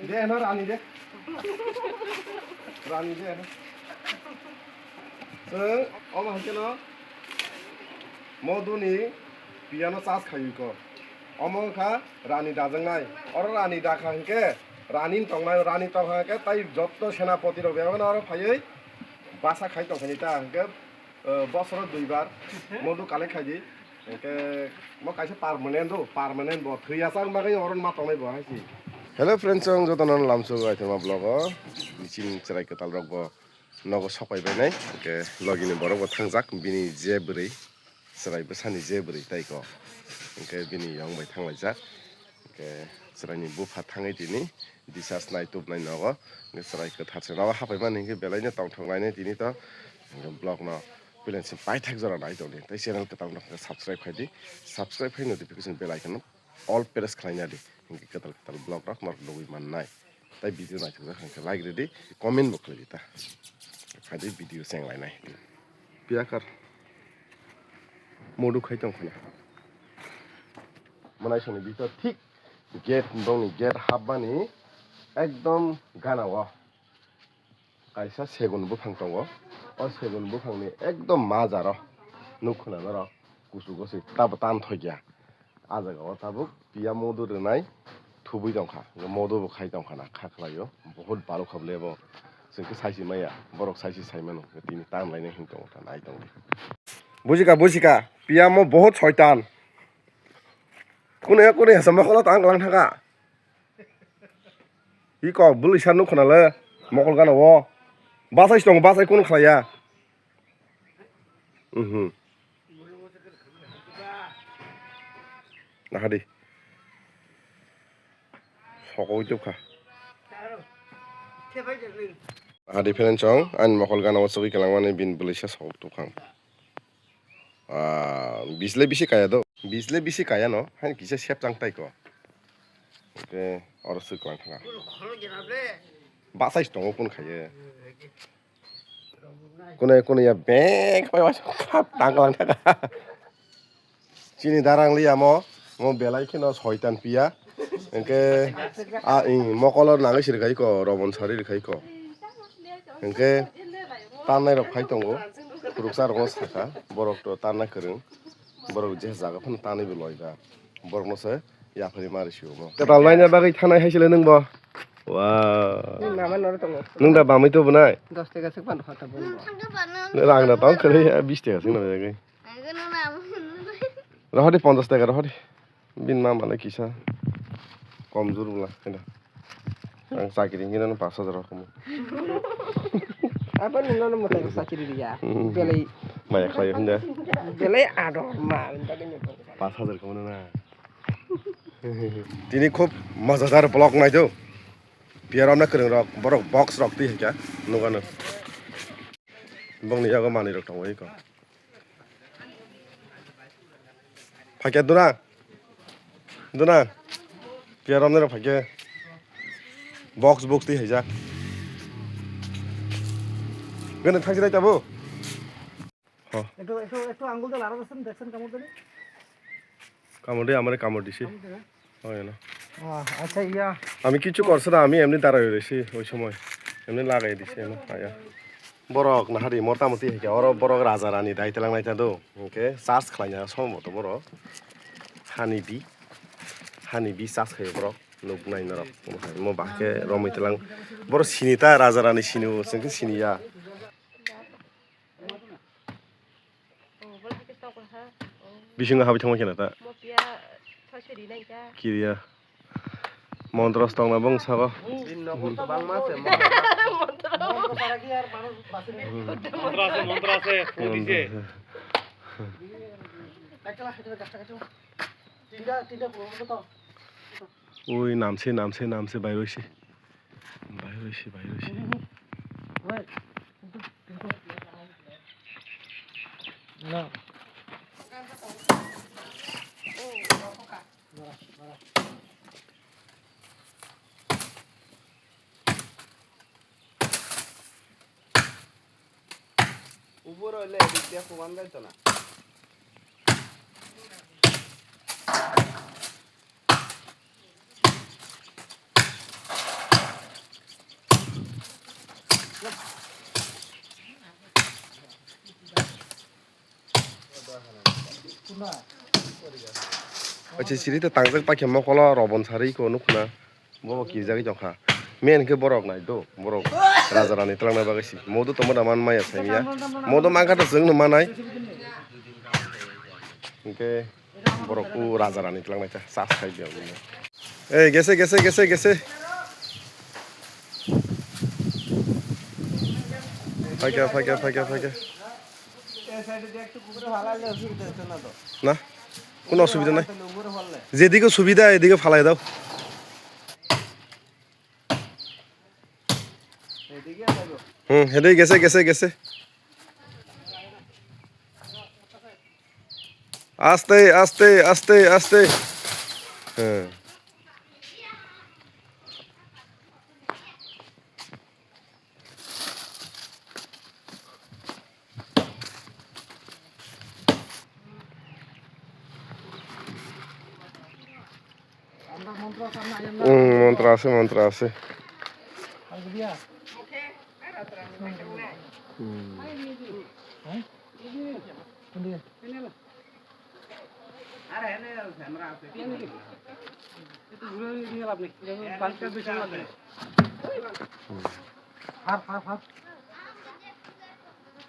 দে না রানী দে রানী দে না অমা হচ্ছে না মধুনি পিয়ানো চাষ খাইকো অমখা রানী দাজংনাই আর রানী দাখা হিকে রানী টংনাই রানী টংহাকে তাই যত সেনাপতি রবে আর ফাইयै বাসা খাই টংখানি তা হিকে বছর দুইবার মধু কালেক্ট খাইদি হিকে মই কাইছে পার্মানেন্ট ব থैयासां बागै अरन मातंनाय ब हाइसि हेलो फ्रेंड्स जों जतन लामसु आइटर्मavlog बिचिन चराय कताल रग नगो सकायबायनाय हिके लगिनि बरग थांजाक बिनि जे बोरै चरायबो सानि जे बोरै ताइको हिके बिनि यंबाय थांलायजाक हिके चरायनि बुफा थाङै दिनि दिसास नायटुब नाय नगो हिके चरायखो थारसेनाव हाफायमान हिके बेलायनो टाउन दिनि त ब्लग न बिलेन्स बायथाक जरा नाय दनि ताइ चेनेल कताल न सब्सक्राइब खायदि सब्सक्राइब खाय notification bell icon all press खालायना दि हिके कताल ब्लग रक नर लुगै माननाय ताइ भिडिअ नायथुक जाखांखो लाइक रेडि कमेन्ट बखलायदि ता खायदि भिडिअ सेंलायनाय पियाकार मधु खाय दंखना मनाय सनि बितर ठीक गेट दंनि गेट हाबबानि एकदम गानाव कायसा सेगुन बुफां दङ अ सेगुन बुफांनि एकदम माजार नुखोनानो र गुसु गुसु ताबो तान थगिया आजागाव ताबो पिया मधु रोनाय थुबै दंखा मधुबो खाय दंखाना खाख्लायो बहुत बालु खाबलेबो जोंखो साइसि माया बरक साइसि साइमानो तिनि तानलायनाय हिं दङ ता नाय दङ बुजिका पिया म बहुत शयतान कोने समखला तां गलां थाका इ क बुलिसा नुखोनाले मकल गानाव बासाइस दङ बासाइ कोन खालाया नाहादि सकौ जोबखा नाहादि फेरेन्सं आन मकल गानाव सबै केलांमाने बिन बुलिसा सकौ तुखां बिसले बिसि काया दो बिसले बिसि काया न हाय किसे सेप जां ताइको ओके और सुकलां थाङा बासाइस दङ कोन खायो कोने या बेक पाइवा तांगलां थाका चिनि दारां लिया म बेलाय खिनो शयतान पिया एंके मकल नाङै सिरखाइको रबन सारि रिखाइको एंके ताननाय रख खाइ दङ रुकसा रङ साखा बरक तो तानना खोरों बरक जे जागा फन तानैबो लयगा बरकनोसो याफारि मारिसियो म कताल नायना बागै थानाय हाइसले नोंबो वाव नों दा बामै तो बनाय 10 টাকা से पान खाता बोल रांना तां खले 20 টাকা सिंना जागै रहदि 50 টাকা रहदि बिन मा माने किसा कमजोर बुला हैना आं साकिरि गिनानो 5000 रखम apa nuna mo tayo sakiri dia belai banyak kaya handa belai aduh mal tadi nih 5000 kamu nuna ini খুব मजेदार ब्लॉग नाय दो बियार हमना करं रक बरक बॉक्स रक ती क्या नुगानो बंगनि जागा मानि रक थांबाय को फाके दुना बियार हमना रक फाके बॉक्स ती हैजा गने थांसि राय ताबो ह একটু আঙ্গুল দে লারা দেখছেন কামড় দে আমারে কামড় দিছি হয় না আচ্ছা ইয়া আমি কিছু করছ না আমি এমনি দাঁড়াই রইছি ওই সময় এমনি লাগাই দিছি না আয়া বরক না হারি মোটামুটি হেকে আর বরক রাজা রানী দাইতে লাंनाय था दो ओके चार्ज खालायना समथ बरक हानि बि चार्ज खायो बरक नुक नायना रक म बाके रमैतलां बर सिनिता राजा रानी सिनु जोंखौ सिनिया बिसिंगा हाबि थांबाय केना ता किरिया मन्त्रस दंना बंसाबा मन्त्र ओइ नामसे बायरोसि ना ऊपर ले दिया को बंद है तो ना Aci siri te tangjak pakai mau kalau robon sari ko nukna bawa kirjaki jongka main ke borok nai do borok raja rani telang na bagasi modu tomo daman maya saya modu mangka to jeng manai ke borokku raja rani telang na sas kai dia gese pakai না কোনো অসুবিধা নাই যেদিকে সুবিধা এদিকে ফালাই দাও হেঁটেই গেছে আস্তে হ্যাঁ মন্ত্র আছে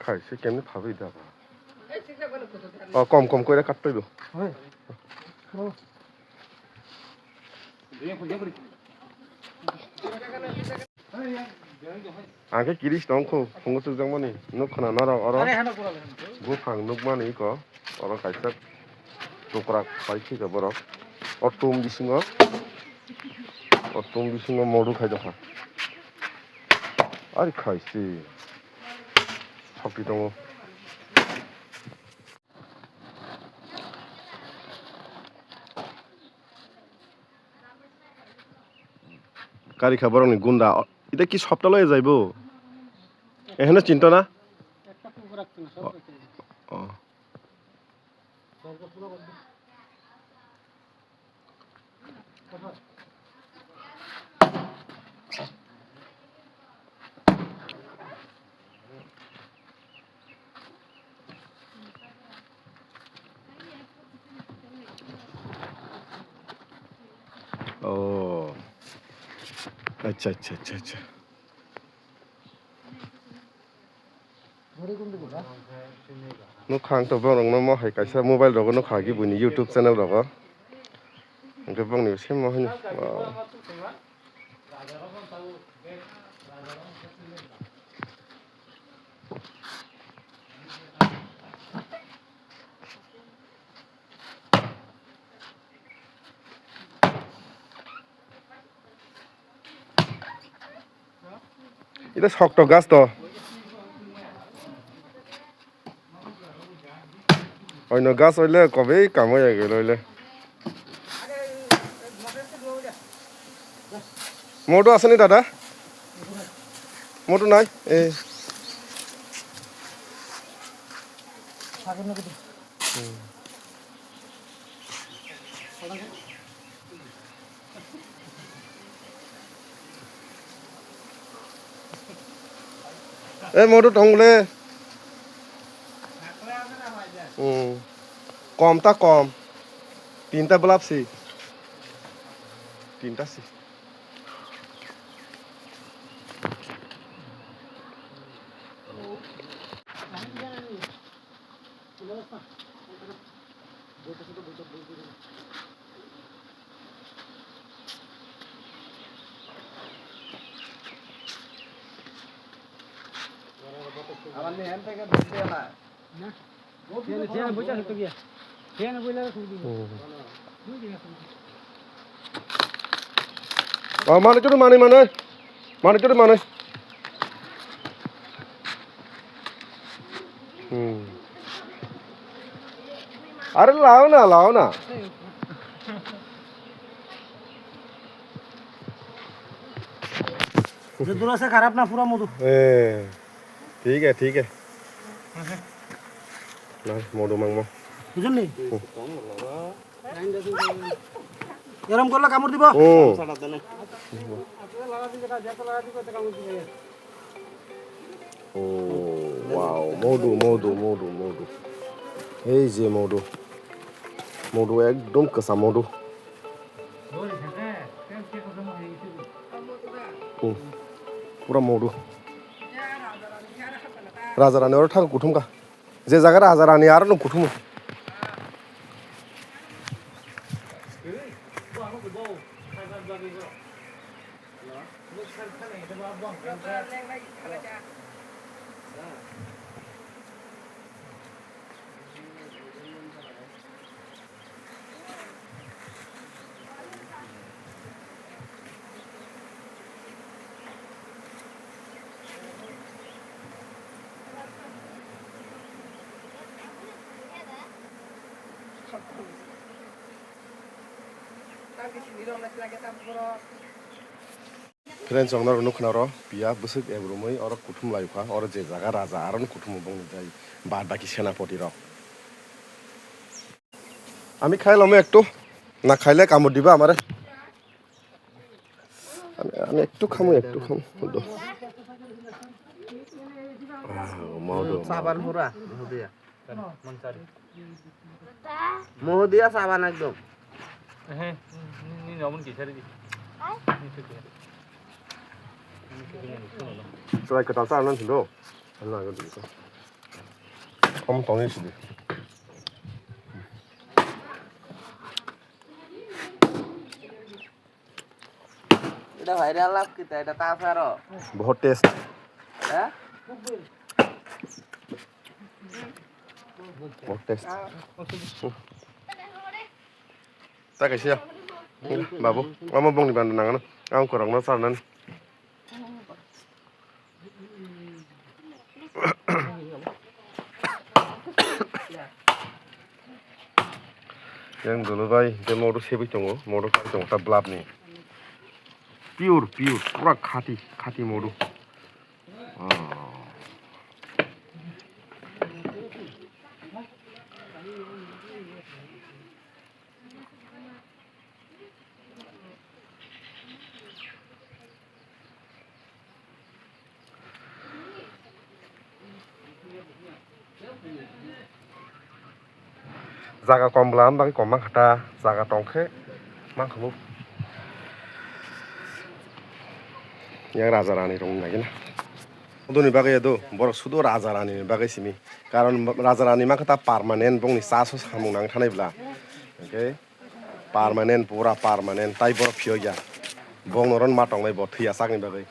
খাইছে কেমনি ভাবি দাবা কম করে কাটতে দিও Angke kiri stongko, pungut sujang mani, nuk kena nara orang, bufang nuk mani ko, orang kaisat, tukrak paiki ke borok, otum bisingo modu kai jaka, ari kaisi, sakti tongo. Kari kabar ni gunda, itu kis hafta loe jaibo, ehna cinta na? Oh, अच्छा nó khang tàu vong nó mò hay cái sao mobile đó nó khá cái buổi YouTube channel đó cái vong này xem mà hình এটা শক্ত গাছ তো অন্য গাছ হইলে কবেই কাম হয়ে গেল হইলে মোটো আছে নি দাদা মোটো নাই মোটো টংলে কম তা কম তিনটা বলাপছি তিনটা সি আমার নি হ্যান্ড থেকে ধরতে না না ফেন বুঝা তো গিয়া ফেন বইলা খুব দিন মানে চলো মানে अरे लाओ ना दूर से खराब ना पूरा मधु ठीक है ना मधु मांगमो बुझलनी এরম করলে কামড় দিব ও ওয়াও মধু এই যে মধু মধু একদম কাঁচা মধু পুরা মধু রাজা রানী ওরা থাকো কুটুমকা যে জায়গা রাজা রানী আর ন কুটুম Friends, orang orang nuk naro, pia besok ebromoi orang kutum layuka, orang jejaga raja, orang kutum bong nidai, bad baki senapati ro. Ami khai lome ekto, na khaile kamut diba amare. Ami ekto kamu, udah. Mau do. Saban pura, Muhudia. Muhudia saban ekdom. Ini namun kisah ini. Setelah kita tahu nanti do, Allah itu bisa. Kamu tahu ini sih. Udah viral lah kita, udah tahu Fero. बहुत test Ya? बहुत test tak kasih ya babu kamu bong di bantu nangan kamu kurang nasi nan yang dulu bay dia mau tuh siapa cungu mau tuh cungu tak belap nih pure pura khati mau tuh jaga kombelam bagi komang kata jaga tongke mang kamu yang raja rani rong lagi na udah nih bagai itu baru sudah raja rani bagai sini karena raja rani mah kata permanen bong nih sasus kamu nang tanah belah oke permanen pura permanen tai baru pio ya bong orang matang lagi buat hiasak nih bagai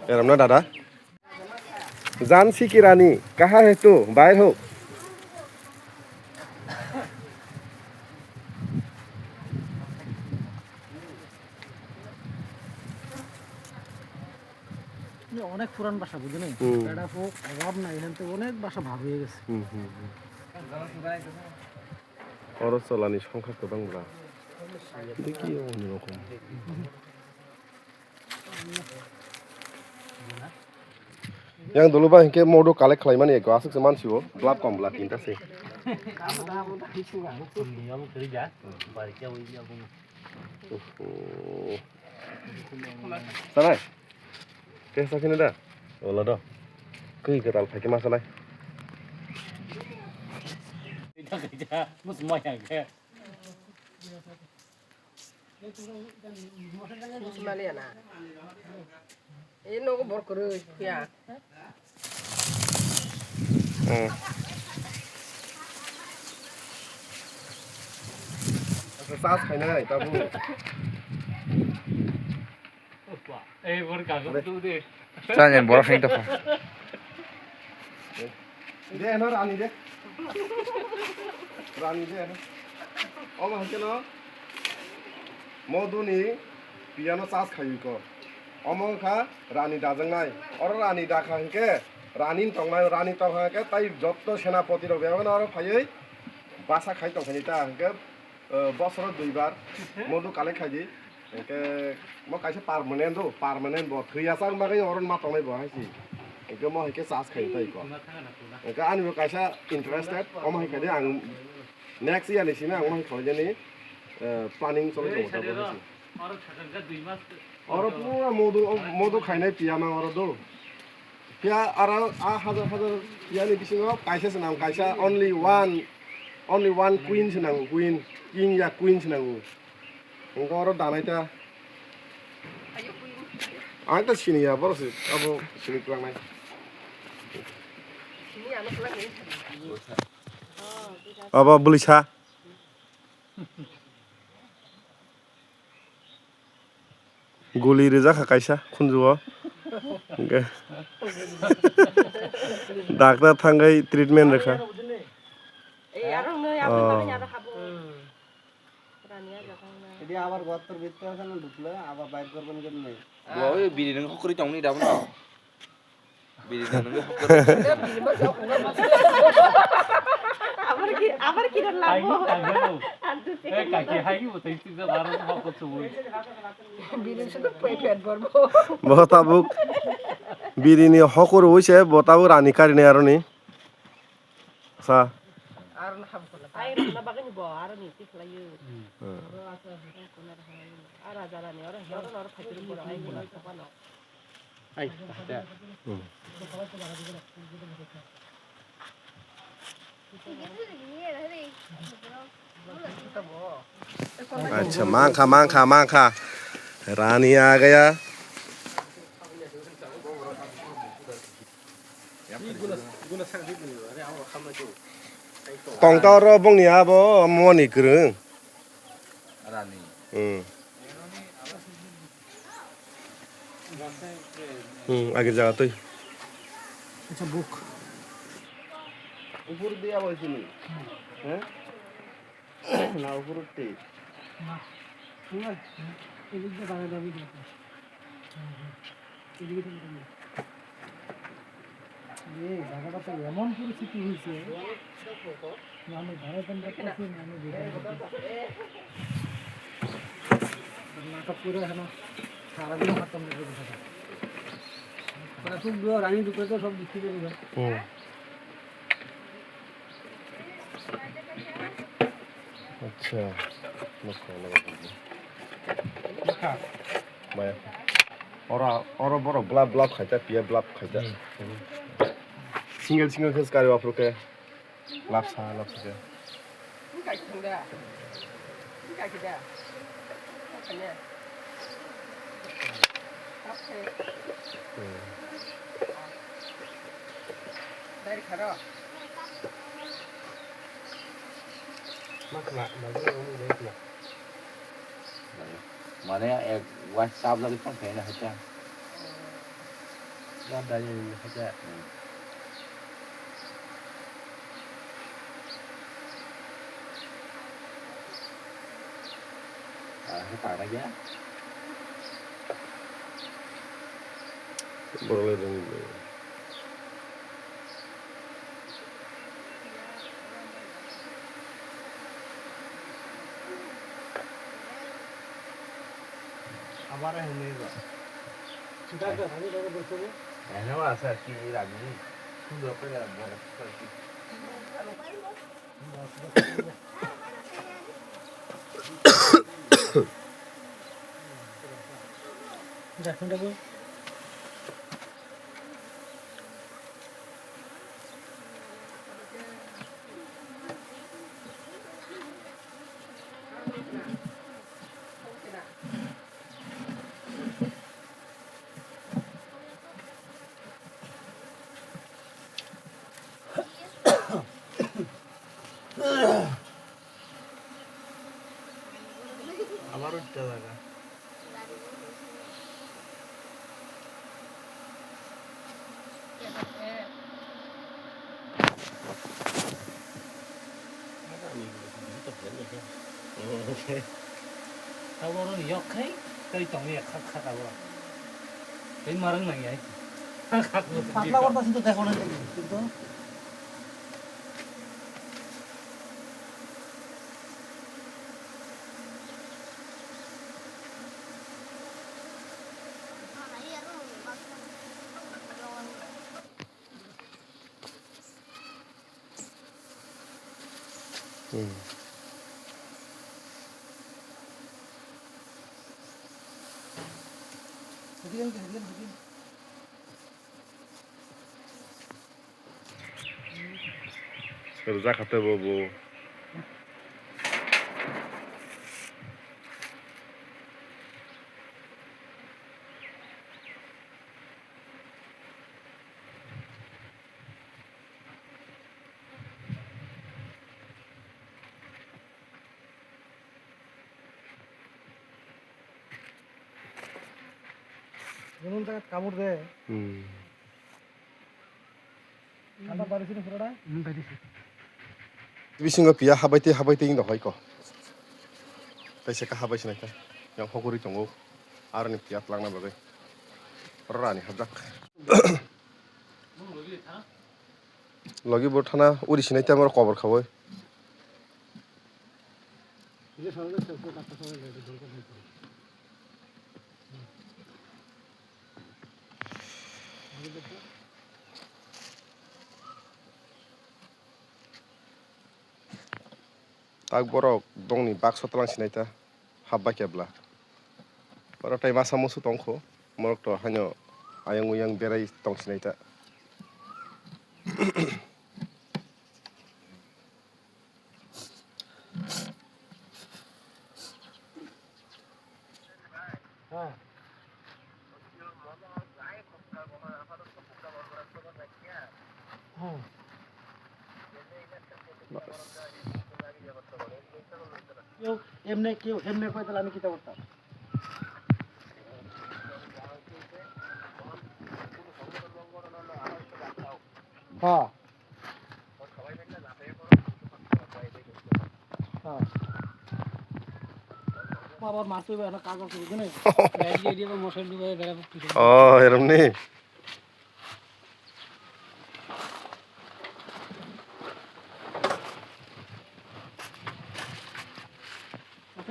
ya ramna dada Jansi kirani kah itu baik ho অনেক পুরান ভাষা বুঝলেন এটা খুব অভাব নাই এখান থেকে অনেক ভাষা ভাগ হয়ে গেছে অরচলানি সংখ্যা গোবাংলা দেখি অন্যরকম yang dulu bah ke modo kalek khlaiman ya gua asuk seman siwo blap kom blap tinta sih Sanai Kesa kini dah olah dah kui ketal pakai masalah kerja semua yang kayak Maliana. Ini aku berkuru ya. Sas kayaknya itu bu baru kagak tuh deh Jangan boros itu. dia enak rani deh oh macam no mau tu ni piano sas kayu ko omong kha rani dajang nai orang rani dakha ke rani tongnai rani tongha ke tai jotto senapati ro beban orang phai basa khai tongkhani ta ke বছর দুইবার মধু কালে খাইজি একে মই কাইছে permanent ব থৈয়াসাং বাগৈ অরন মাতংনাই বহাইছি একে মই হেকে charge খাই তাই ক একে আনিব কাইছা ইন্টারেস্টেড অম হেকাদে আং নেক্সট ইয়ার নিছিনা আং মই খয়জেনি প্ল্যানিং চলে দো বহাইছি और पूरा मधु खाइनाय पिया मा और दो पिया आरो आ हजार पिया नि बिसिङाव काइसा नाम काइसा only one only one queen senang queen king ya queen senang engkau orang danai ta ang ta sini ya boros abo sini kurang nai abo beli sa guli reza khakaisa khunjuo doctor থাঙ্গাই treatment রেখা এটি আবার গর্তর ভিতরে আছে না ঢুকলে আবার bike করবেন কেমনে ওই বিড়ি নং হকরি চাউনি দাও না বিড়ি নং হকরি আবার কি লাগবো কাকি হাইকি বতাই সিজা দারো হক চুই বিলেন শুধু পেট ভরবো বতাবুক বিরিনি হকর হইছে বতাবু রানী কারিনে আরনি সা আর না খাবো আই না বাগানি বো আর নি তিখলাইও আর আজারানি আর হেরো আর ফাইতির পড়া আই গুলা পানো আই अच्छा मांखा मांखा मांखा रानी आ गया tongtao ro bong ni abo mo ni krung রানী আগে যাওয়া তুই আচ্ছা বুক উপর দিয়া বইছিনি হ্যাঁ না উপর উঠতে না এদিকে দাঁড়িয়ে দাবি এদিকে জায়গাটা তো এমন পরিস্থিতি হয়েছে আমি ঘরে কন্ট্যাক্ট করছি আমি নাটক করে এখন সারাদিন হাঁটতাম খুব রানি ঢুকে তো সব বিক্রি করে দেবে अच्छा और बरो ब्लाब ब्लाब खाइता पिया ब्लाब खाइता सिंगल सिंगल केस कार्य वापरो के लाभ सा के काय खंदा काय किदा खाने ओके dari kharo মানে এক WhatsApp lagi pun kayaknya aja. Dan dari aja. Cái tàu này giá. boleh dong আবার হেলে যা সেটা একটা ভালো জায়গা বসে এনে আছে কি রাখবি সুন্দর করে বড় করে দেখুন দেখো আবার উঠতে লাগা 타고는 역해 거의 동네 칵칵하고 이 말은 나게 পাতলা করতে কিন্তু দেখো না কিন্তু Kerja kata bobo এমন জায়গায় কামড় দেয় ঠান্ডা বাড়িছিল পুরোটা বাড়িছে বিসিঙ্গ পিয়া হাবাইতে ইং দহাই ক তাইসে কা হাবাইছে নাইতা yang hokuri tongo arni piya tlangna bagai rani habjak lagi bor thana uri sinai tamar cover khawai tak borok dongni bakso tlang sinai ta habba kebla oro tai masa musu tongkho morok to hanyo ayang uyang berai tong sinai ta কেউ এমনি কই তাহলে আমি কিতা করতাম হ্যাঁ আবার মাছ হইবে না কাগজ হইবে না এই দিয়ে মশলা ডুবাই বেড়া ও এরম নি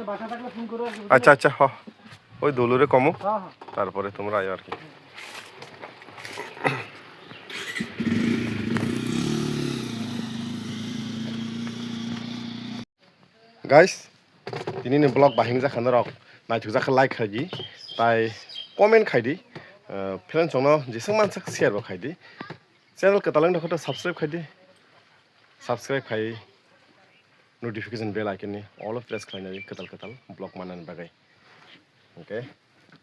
বাসা থাকলে ফোন করো আচ্ছা আচ্ছা হ ওই দলুরে কমো তারপরে তোমরা আইও আর কি গাইস দিনैनि ब्लग बाहिं जाखानो रक नायथुक जाखा लाइक खायदि ताइ कमेन्ट खायदि फ्रेन्ड संनो जेसां मानसा शेयर बो खायदि चैनल को तालां दखो सब्सक्राइब खायदि सब्सक्राइब खाय notification bell icon all of press खालायनानै कताल ब्लग मानानै बागै ओके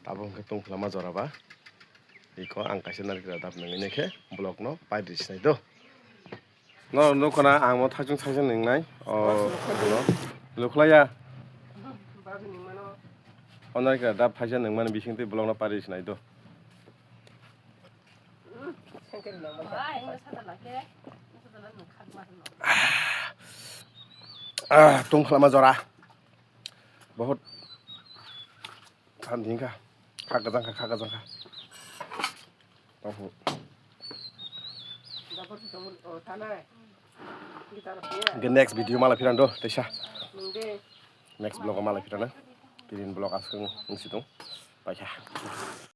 ताबो के तुम खालामा जराबा इखौ आं कासे नारग्रा दाब नङैनेखे ब्लग न बायदिसिनाय दो न नखना आं म थाजों नंनाय अ लखलाया अनारग्रा दाब फाइसा नों माने बिसिंते ब्लग न बायदिसिनाय दो तुम खालामा जरा बहुत खानदिंखा खागजांखा नेक्स्ट भिडियो माला फिरान दो तैसा नेक्स्ट ब्लॉग माला फिराना तीन ब्लॉग आसखं नोंसि दं बायसा